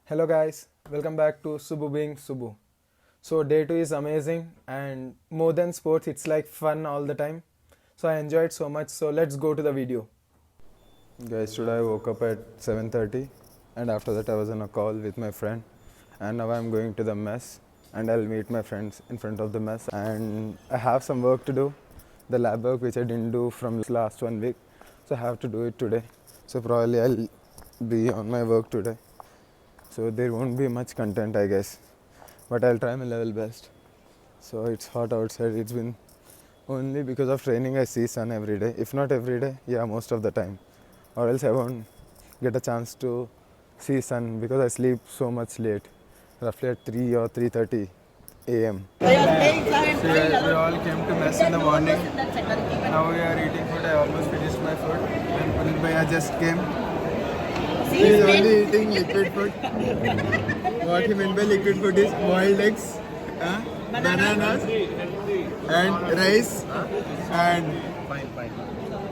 Hello guys, welcome back to Subu being Subu. So day 2 is amazing and more than sports it's like fun all the time. So I enjoyed so much, so let's go to the video. Guys, today I woke up at 7:30 and after that I was on a call with my friend and now I'm going to the mess and I'll meet my friends in front of the mess and I have some work to do. The lab work which I didn't do from last 1 week. So I have to do it today. So probably I'll be on my work today. So there won't be much content I guess, but I'll try my level best. So it's hot outside. It's been only because of training I see sun every day. If not every day, yeah, most of the time, or else I won't get a chance to see sun because I sleep so much late, roughly at 3 or 3:30 a.m. So yeah, we all came to mess in the morning. Now we are eating food. I almost finished my food and Punit Bhaiya just came. He is only eating liquid food. What he meant by liquid food is boiled eggs, bananas, and rice. And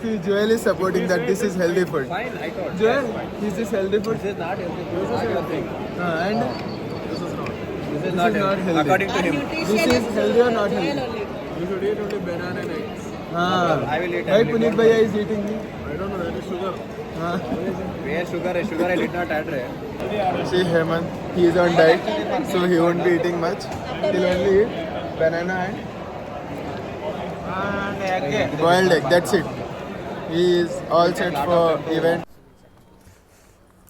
see, Joel is supporting that this is healthy food. Fine, I thought. Joel, is this healthy food? This is not healthy. This is healthy. And This is not. This this is not is not healthy. healthy. According to him. This is healthy or not healthy? You should eat only banana and eggs. I will eat. Why Punit Bhaiya is eating me? I don't know, that is sugar. Where sugar is? Sugar I did not add. See Hemant, he is on diet, so he won't be eating much. He'll only eat banana and boiled egg. That's it. He is all set for event.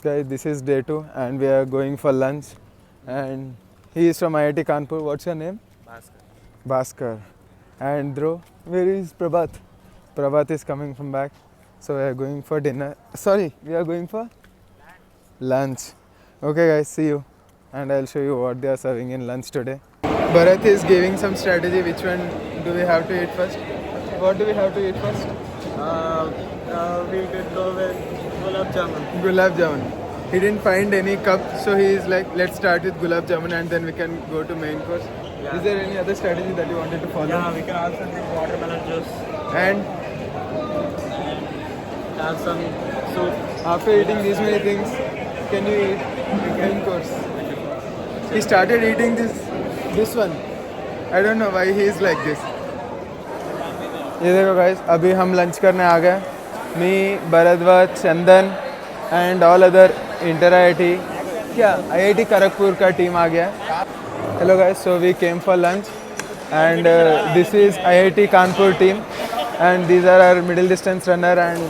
Guys, this is day 2 and we are going for lunch. And he is from IIT Kanpur. What's your name? Bhaskar. And Dhruv, where is Prabhat? Prabhat is coming from back. So we are going for dinner. Sorry, we are going for lunch. Okay guys, see you. And I'll show you what they are serving in lunch today. Bharat is giving some strategy. Which one do we have to eat first? What do we have to eat first? We could go with gulab jamun. Gulab jamun. He didn't find any cup, so he is like, let's start with gulab jamun and then we can go to main course. Yeah. Is there any other strategy that you wanted to follow? Yeah, we can also drink watermelon juice. And Have some soup. after eating these many things, can you eat main course? He started eating this one. I don't know why he is like this. ये देखो guys, अभी हम lunch करने आ गए. Me, Bharadwaj, Chandan and all other inter-IIT क्या IIT Kharagpur का team आ गया. Hello guys, so we came for lunch and this is IIT Kanpur team and these are our middle distance runner and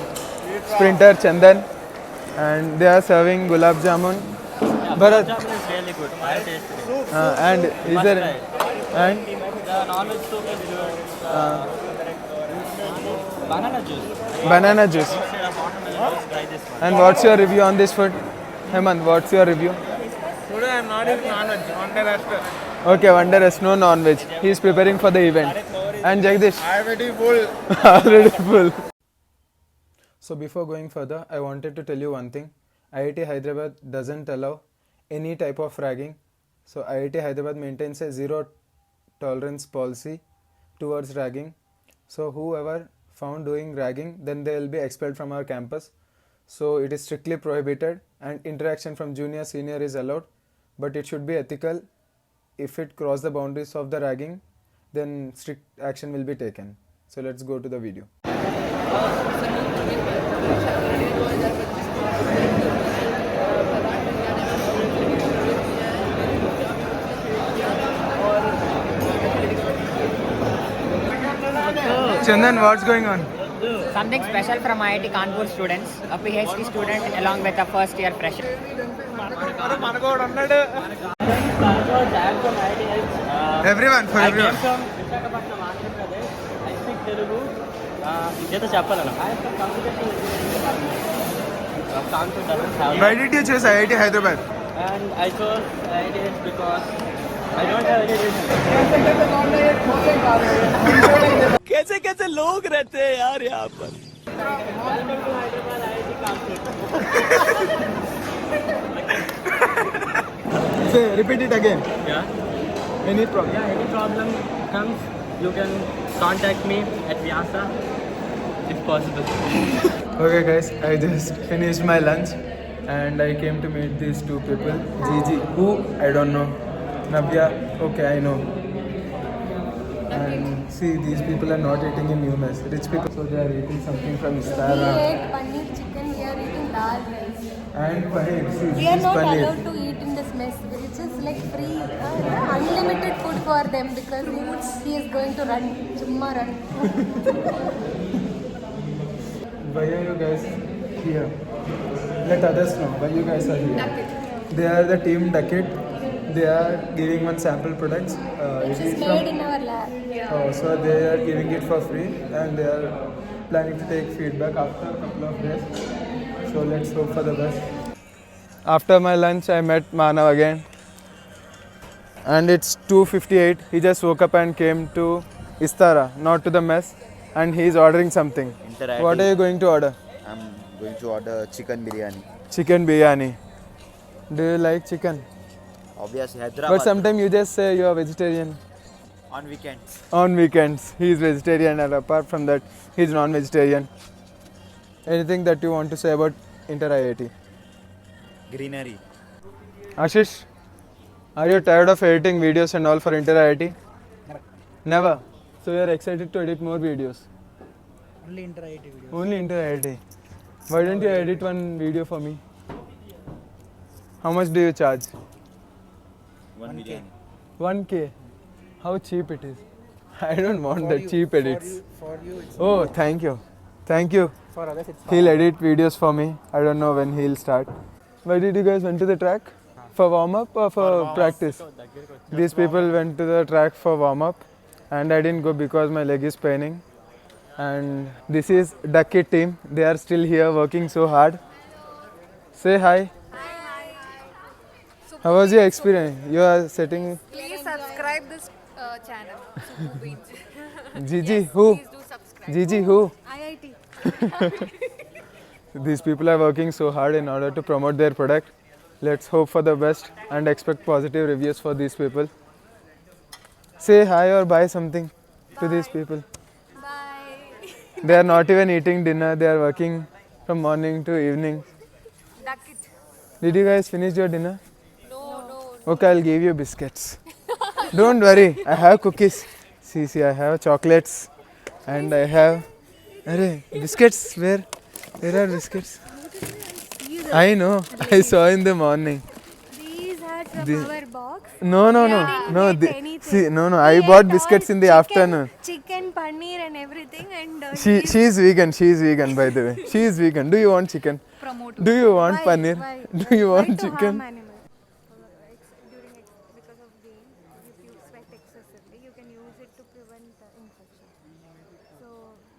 sprinter Chandan and they are serving gulab jamun. Bharat, Jamun is really good. I tasted it. and is there and The non-veg soup is good. Banana juice. banana juice. Instead of watermelon juice, try this one. And what's your review on this food? Hemant, what's your review? Today I am not eating non-veg. One day rest. Okay, wonder is no non-veg. He is preparing for the event. And Jagdish, I am very full. already full. So before going further, I wanted to tell you one thing. IIT Hyderabad doesn't allow any type of ragging. So IIT Hyderabad maintains a zero tolerance policy towards ragging. So whoever found doing ragging, then they will be expelled from our campus. So it is strictly prohibited and interaction from junior senior is allowed, but it should be ethical. If it cross the boundaries of the ragging, then strict action will be taken. So let's go to the video. Chandan, what's going on? Something special from IIT Kanpur students, a PhD student along with a first year fresher. Everyone, for everyone. Visakhapatnam, Andhra Pradesh. I speak Telugu. Jeta చెప్పాలన్నా. I have some complications with Kanpur doesn't have. Why did you choose IIT Hyderabad? And I chose IIT because I don't have any reason. कैसे कैसे लोग रहते हैं यार यहाँ पर. Welcome to Hyderabad IIT Kanpur. Say, repeat it again. Yeah. Any problem? Yeah, any problem comes, you can contact me at Vyasa if possible. Okay guys, I just finished my lunch and I came to meet these two people. Gigi, who I don't know. Navya, okay, I know. And see, these people are not eating in new mess. Rich people, so they are eating something from We Istara. ate paneer chicken, we are eating dal rice. And paneer, see, We this are is not paneer. allowed to eat in this mess, which is like free, unlimited food for them because he is going to run, chumma run. Why are you guys here? Let others know why you guys are here. They are the team Duckett. They are giving one sample products. Which It is is made in our lab. Oh, so they are giving it for free and they are planning to take feedback after a couple of days. So let's hope for the best. After my lunch, I met Manav again. And it's 2:58. He just woke up and came to Istara, not to the mess. And he's ordering something. Interactive. What are you going to order? I'm going to order chicken biryani. Chicken biryani. Do you like chicken? Obviously, But Hyderabad. sometimes you just say you are vegetarian. On weekends. On weekends, he is vegetarian, and apart from that, he is non-vegetarian. Anything that you want to say about Inter IIT? Greenery. Ashish, are you tired of editing videos and all for Inter IIT? Never. So you are excited to edit more videos? Only Inter IIT videos. Only Inter IIT. Why don't you edit one video for me? How much do you charge? One biryani. 1K. How cheap it is. I don't want the cheap edits. For you, it's Oh, thank you. Thank you. for others. It's He'll edit videos for me. I don't know when he'll start. Why did you guys went to the track? For warm up or for practice? These people went to the track for warm up and I didn't go because my leg is paining. And this is Duckett team. They are still here working so hard. Say hi. How was your experience? You are sitting. Please subscribe this channel. Subu Beans. Gigi, who? Please do subscribe. Gigi, who? IIT. These people are working so hard in order to promote their product. Let's hope for the best and expect positive reviews for these people. Say hi or buy something to these people. Bye. They are not even eating dinner. They are working from morning to evening. Duck it. Did you guys finish your dinner? No. Okay, I'll give you biscuits. Don't worry, I have cookies. See, I have chocolates and I have. Arey, biscuits, where? Where are biscuits? I know, I saw in the morning. These are from The- our box. No. didn't get anything. See, no. I bought biscuits in the afternoon. Chicken, paneer and everything and She is vegan. She is vegan, by the way. She is vegan. Do you want chicken? Promote. Do you want paneer? Why? Do you Why want to chicken? harm animals? Because of games, if you sweat excessively, you can use it to prevent infection. So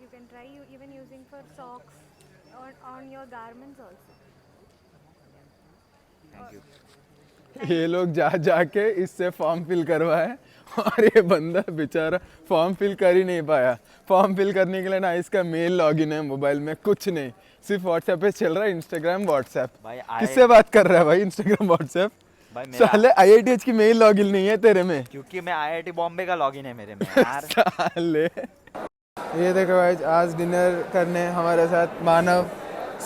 you can try even using for socks or on your garments also. ये लोग जाके इससे form fill करवाए और ये बंदा बेचारा form fill कर ही नहीं पाया. फॉर्म फिल करने के लिए ना इसका मेल लॉगिन है मोबाइल में, कुछ नहीं, सिर्फ व्हाट्सएप पे चल रहा है, इंस्टाग्राम व्हाट्सएप. भाई किससे बात कर रहा है भाई इंस्टाग्राम व्हाट्सएप? भाई मेरा साले IITH की मेल लॉगिन नहीं है तेरे में. क्योंकि मैं IIT बॉम्बे का लॉगिन है मेरे में यार. साले. ये देखो भाई, आज डिनर करने हमारे साथ मानव,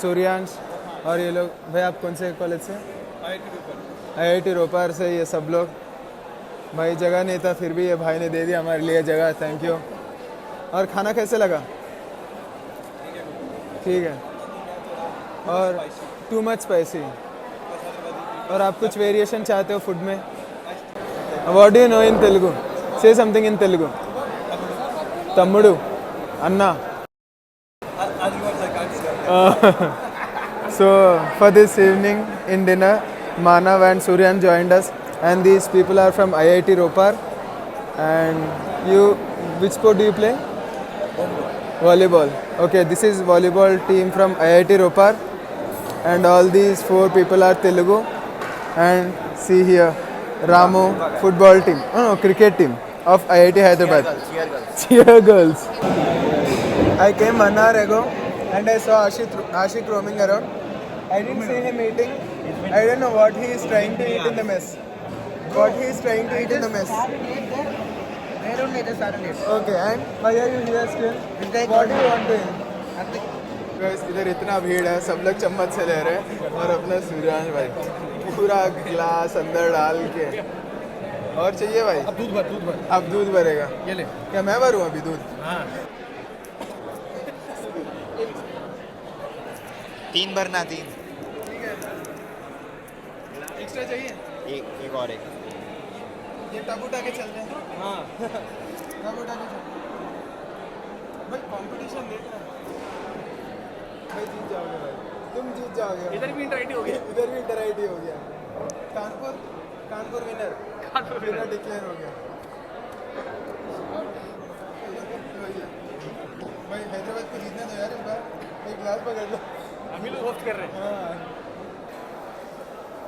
सूर्यांश और ये लोग. भाई आप कौन से कॉलेज से? IIT रोपर से ये सब लोग. भाई जगह नहीं था फिर भी ये भाई ने दे दिया हमारे लिए जगह. Thank you. और खाना कैसे लगा? ठीक है. और टू मच स्पाइसी. और आप कुछ वेरिएशन चाहते हो फूड में? What do you know in Telugu? Say something in Telugu. तम्मुडु, अन्ना. So for this evening in dinner, Manav and Suryan joined us, and these people are from IIT Ropar. And you, which sport do you play? Volleyball. Okay, this is volleyball team from IIT Ropar, and all these four people are Telugu. And see here, Ramu football team. Oh no, cricket team of IIT Hyderabad. Cheer girls. I came 1 hour ago and I saw Ashik roaming around. I didn't see him eating. I don't know what he is trying to eat in the mess. What he is trying to eat in the mess. Okay, and why are you here still? What do you want to eat? Guys इधर इतना भीड़ है, सब लोग चम्मच से ले रहे हैं और अपना सूर्यांश भाई पूरा ग्लास अंदर डाल के। और चाहिए भाई? अब दूध भर। अब दूध भरेगा? ये ले। क्या मैं भरूँ अभी दूध? हाँ। 3 भरना 3। एक्स्ट्रा चाहिए? एक और एक। ये टब उठा के चलते हैं। हाँ टब उठा के चलते हैं भाई, कंपटीशन देखना भाई, जीत जाओगे भाई, तुम जीत जाओगे। इधर भी इंटरैक्टिव हो गया। कानपुर विनर डिक्लेयर हो गया भाई। हैदराबाद को जीतना तो यार इस बार, एक ग्लास पकड़ लो। हम ही लोग होस्ट कर रहे हैं।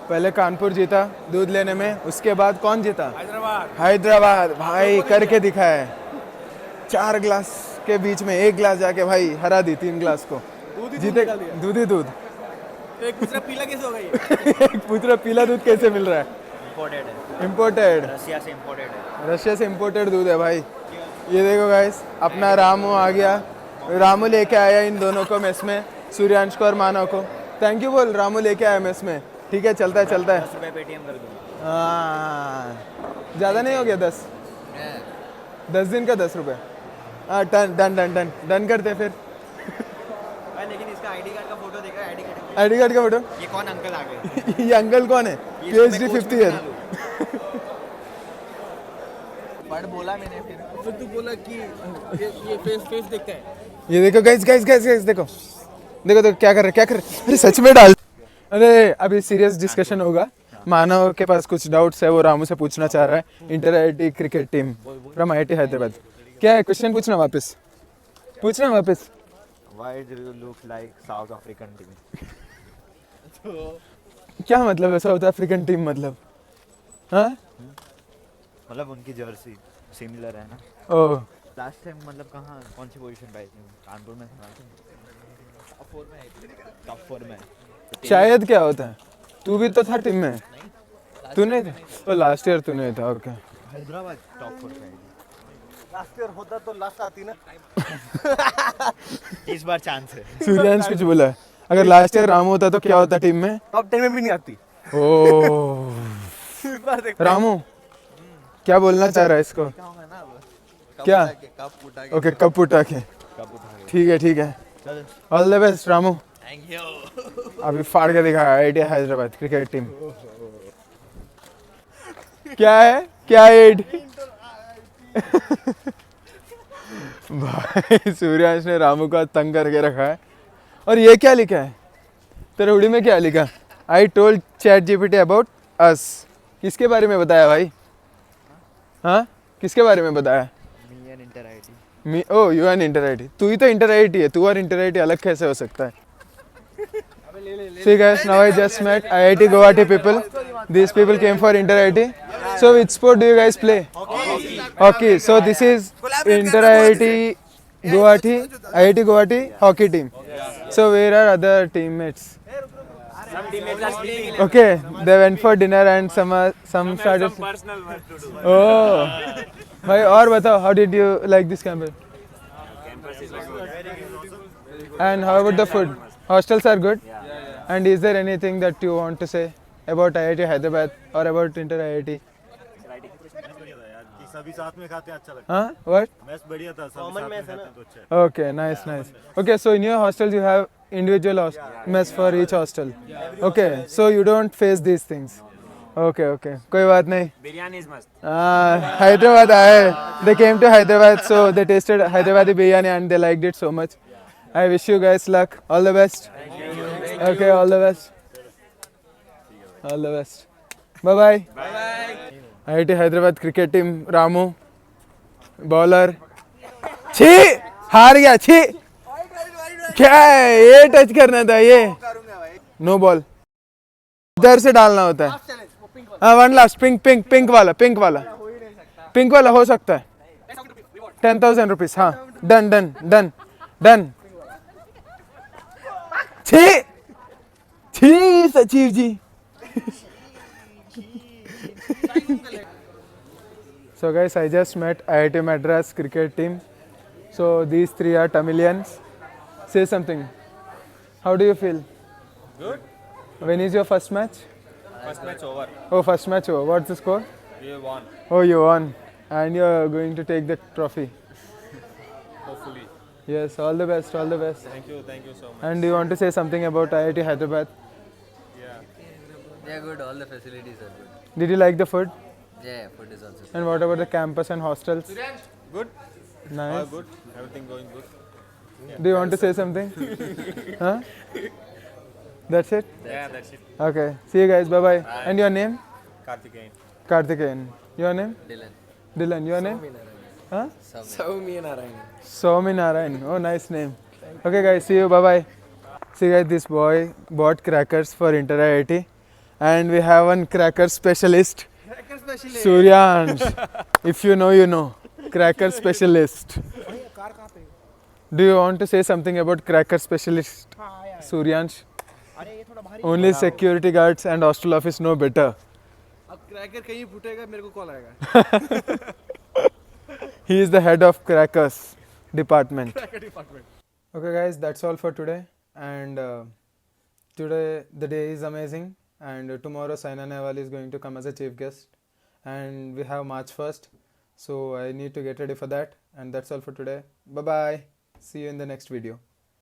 पहले कानपुर जीता दूध लेने में, उसके बाद कौन जीता? हैदराबाद भाई करके दिखाया है। 4 ग्लास के बीच में 1 ग्लास जाके भाई हरा दी 3 ग्लास को। जीते दूध ही दूध। तो एक दूसरा पीला कैसे होगा ये? एक पूरा पीला दूध कैसे मिल रहा है? इम्पोर्टेड है, इम्पोर्टेड, रशिया से इम्पोर्टेड है। रशिया से इम्पोर्टेड दूध है भाई। ये देखो गाइस, अपना रामू आ गया। रामू लेके आया इन दोनों को मेस में, सूर्यांश को और मानव को। थैंक यू बोल, रामू लेके आया मेस में। ठीक है, चलता है 10 रुपये पेटीएम कर दूँगा। हाँ ज़्यादा नहीं हो गया? 10 दिन का 10 रुपये। हाँ done done done done done करते फिर। लेकिन इसका आईडी कार्ड का फोटो देखा? आईडी कार्ड का फोटो? ये कौन अंकल आ गए? ये अंकल कौन है? PhD 5th year. बट बोला मैंने फिर तू बोला कि ये फेस देखता है। ये देखो गाइस देखो तो क्या कर रहे? अरे सच में डाल। अरे अभी सीरियस डिस्कशन होगा। मानव के पास कुछ डाउट्स है, वो रामू से पूछना चाह रहा है। Inter IIT cricket team from IIT Hyderabad. क्या है क्वेश्चन? पूछना वापस। Why do you look like South African team? क्या मतलब है साउथ अफ्रीकन टीम? मतलब हाँ मतलब उनकी जर्सी सिमिलर है ना। ओह लास्ट टाइम मतलब कहाँ कौन सी पोजीशन पे आई थी? कानपुर में टॉप 4 में। शायद क्या होता है, तू भी तो था टीम में। तू नहीं था? तो लास्ट ईयर तू नहीं था। ओके हैदराबाद टॉप 4 पे आई थी। लास्ट ईयर होता तो लास्ट आती ना। इस बार चांस है। सूर्यांश कुछ बोला है, अगर लास्ट ईयर रामू होता तो क्या होता टीम में? टॉप 10 में भी नहीं आती। ओह रामू क्या बोलना चाह रहा है इसको? क्या? ओके कप उठा के। ठीक है all the best Ramu. Thank you. अभी फाड़ के दिखा IIT हैदराबाद क्रिकेट टीम। क्या है? क्या एड? भाई सूर्यांश ने रामू का तंग करके रखा है। और ये क्या लिखा है तेरे हुडी में? क्या लिखा? I told ChatGPT about us. किसके बारे में बताया भाई? हाँ किसके बारे में बताया? U N inter IIT। तू ही तो इंटर IIT है। तू और इंटर IIT अलग कैसे हो सकता है? See guys, now I just met IIT Guwahati people. These people came for inter IIT. So which sport do you guys play? Hockey. So this is inter IIT Guwahati, IIT Guwahati hockey team. So where are other teammates? Some teammates are sleeping. Okay, they went for dinner and some started. Personal work to do. Oh, भाई और बताओ, how did you like this campus? Campus is very good. And how about the food? Hostels are good. And is there anything that you want to say about IIT Hyderabad or about inter IIT? सभी साथ में खाते हैं, अच्छा लगता है। Huh? What? Mess बढ़िया था, कॉमन मैस है ना तो अच्छा है। Okay, nice. Okay, so in your hostels you have individual mess for each hostel. Okay, so you don't face these things. Okay, कोई बात नहीं। Biryani is must. Hyderabad आए, they came to Hyderabad, so they tasted Hyderabadi biryani and they liked it so much. I wish you guys luck. All the best. Okay, all the best. Bye bye. IIT Hyderabad cricket team Ramu bowler. छी हार गया। छी क्या है ये? Touch करना था ये। नो बॉल इधर से डालना होता है। हाँ 1 लास्ट पिंक वाला हो सकता है। 10,000 रुपीज। हाँ डन। छी सचिव जी। So guys, I just met IIT Madras cricket team. So these 3 are Tamilians. Say something. How do you feel? Good. When is your first match? First match over. Oh, first match over. What's the score? We won. Oh, you won. And you're going to take the trophy. Hopefully. Yes, all the best, all the best. Thank you so much. And do you want to say something about IIT Hyderabad? Yeah. They are good. All the facilities are good. Did you like the food? Yeah, food is also And what about the campus and hostels? Good. All Nice. good. Everything going good. Do you want to say something? Huh? That's it? Yeah, that's it. Okay. See you guys. Bye-bye. And your name? Karthikeyan. Karthikeyan. Your name? Dylan. Dylan. Your name? Huh? Soumi Narayan. Soumi Narayan. Oh, nice name. Okay, guys. See you. Bye-bye. See, guys, this boy bought crackers for Inter IIT. And we have one cracker specialist. Suryansh. If you know, you know. Cracker specialist. Do you want to say something about cracker specialist Suryansh? Only security guards and hostel office know better. अब cracker कहीं फूटेगा मेरे को call आएगा. He is the head of crackers department. Okay, guys, that's all for today. And today the day is amazing. And tomorrow Saina Nehwal is going to come as a chief guest. And we have March 1st. So I need to get ready for that. And that's all for today. Bye bye. See you in the next video.